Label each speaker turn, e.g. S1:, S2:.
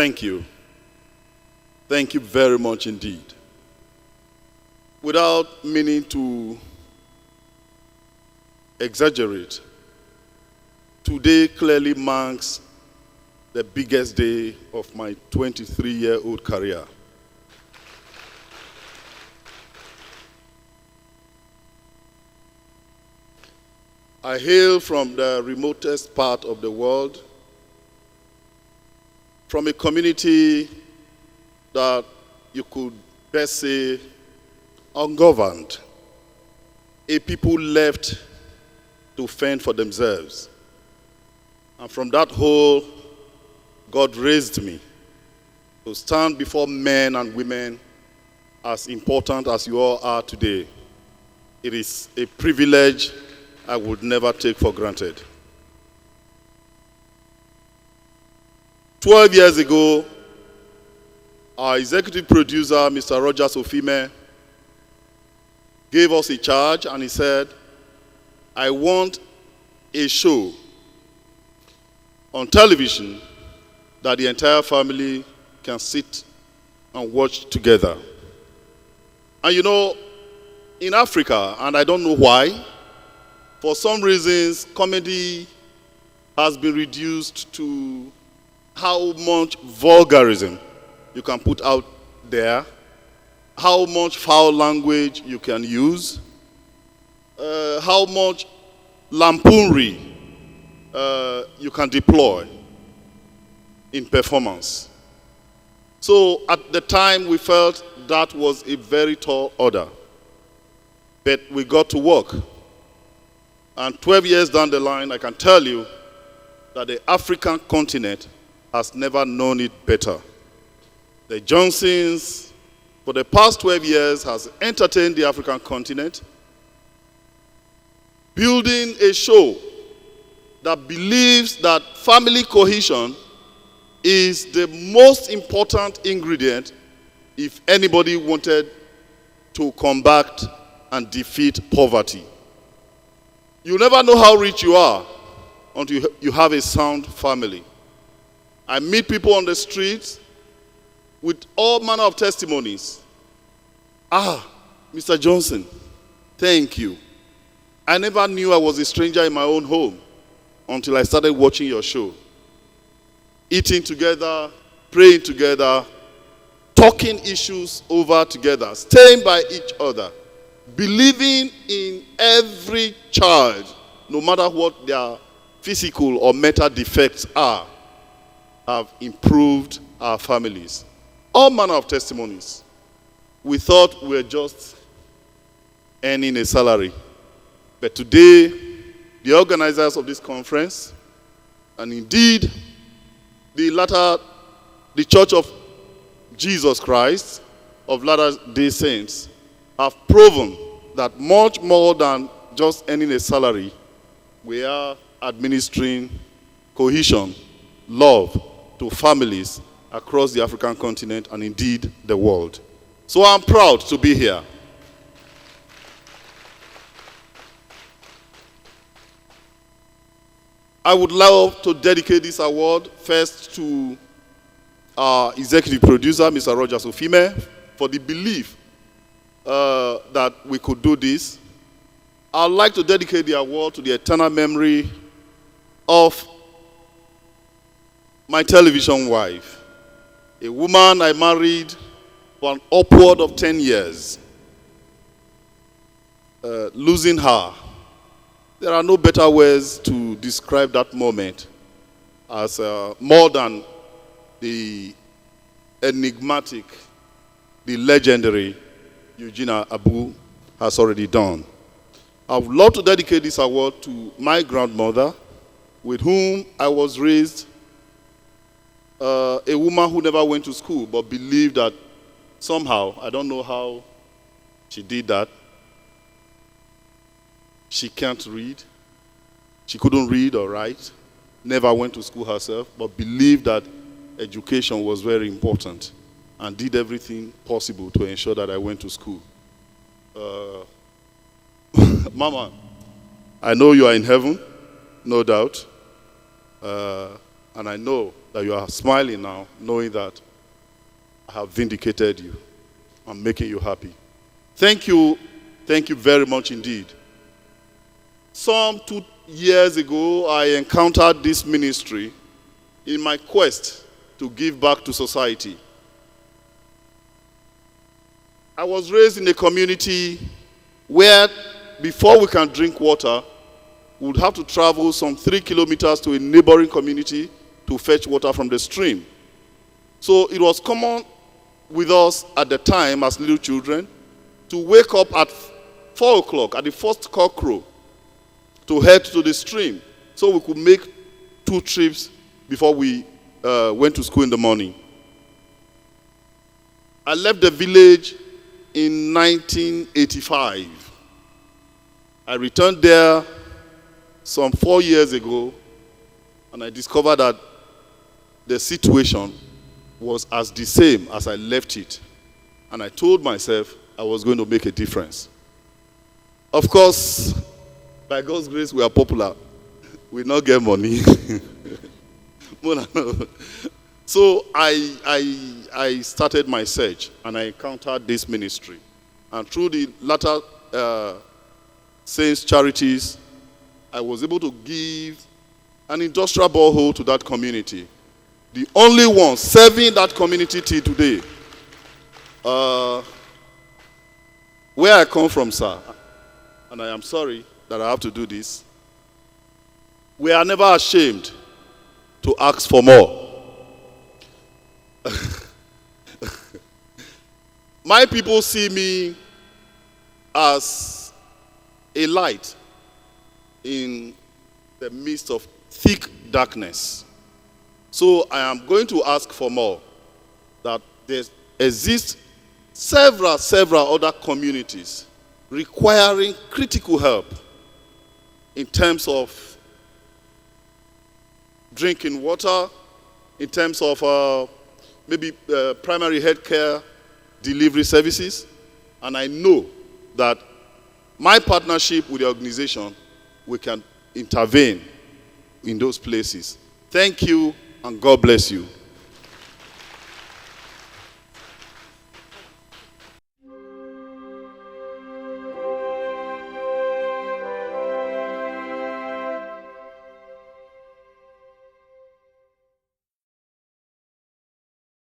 S1: Thank you. Thank you very much indeed. Without meaning to exaggerate, today clearly marks the biggest day of my 23-year-old career. I hail from the remotest part of the world, from a community that you could best say ungoverned, a people left to fend for themselves. And from that hole, God raised me to stand before men and women as important as you all are today. It is a privilege I would never take for granted. 12 years ago, our executive producer, Mr. Rogers Ofime, gave us a charge and he said, I want a show on television that the entire family can sit and watch together. And you know, in Africa, and I don't know why, for some reasons, comedy has been reduced to how much vulgarism you can put out there, how much foul language you can use, how much lampoonry you can deploy in performance. So at the time, we felt that was a very tall order. But we got to work. And 12 years down the line, I can tell you that the African continent has never known it better. The Johnsons, for the past 12 years, has entertained the African continent, building a show that believes that family cohesion is the most important ingredient if anybody wanted to combat and defeat poverty. You never know how rich you are until you have a sound family. I meet people on the streets with all manner of testimonies. Mr. Johnson, thank you. I never knew I was a stranger in my own home until I started watching your show. Eating together, praying together, talking issues over together, staying by each other, believing in every child, no matter what their physical or mental defects are, have improved our families. All manner of testimonies. We thought we were just earning a salary. But today, the organizers of this conference, and indeed the Church of Jesus Christ of Latter-day Saints, have proven that much more than just earning a salary, we are administering cohesion, love to families across the African continent and indeed the world. So I'm proud to be here. I would love to dedicate this award first to our executive producer, Mr. Rogers Ofime, for the belief that we could do this. I'd like to dedicate the award to the eternal memory of my television wife, a woman I married for an upward of 10 years. Losing her, there are no better words to describe that moment as more than the enigmatic, the legendary Eugenia Abu has already done. I would love to dedicate this award to my grandmother, with whom I was raised, a woman who never went to school but believed that somehow, I don't know how she did that, she can't read. She couldn't read or write, never went to school herself, but believed that education was very important and did everything possible to ensure that I went to school. Mama, I know you are in heaven, no doubt. And I know that you are smiling now, knowing that I have vindicated you. I'm making you happy. Thank you very much indeed. Some 2 years ago, I encountered this ministry in my quest to give back to society. I was raised in a community where before we can drink water, we would have to travel some 3 kilometers to a neighboring community to fetch water from the stream. So it was common with us at the time as little children to wake up at 4 o'clock at the first cockcrow to head to the stream so we could make 2 trips before we went to school in the morning. I left the village in 1985. I returned there some 4 years ago, and I discovered that the situation was as the same as I left it. And I told myself I was going to make a difference. Of course, by God's grace, we are popular. We not get money. So I started my search, and I encountered this ministry. And through the latter Saints Charities, I was able to give an industrial borehole to that community. The only one serving that community till today. Where I come from, sir, and I am sorry that I have to do this, we are never ashamed to ask for more. My people see me as a light in the midst of thick darkness. So I am going to ask for more. That there exist several other communities requiring critical help in terms of drinking water, in terms of maybe primary health care delivery services. And I know that my partnership with the organization, we can intervene in those places. Thank you, and God bless you.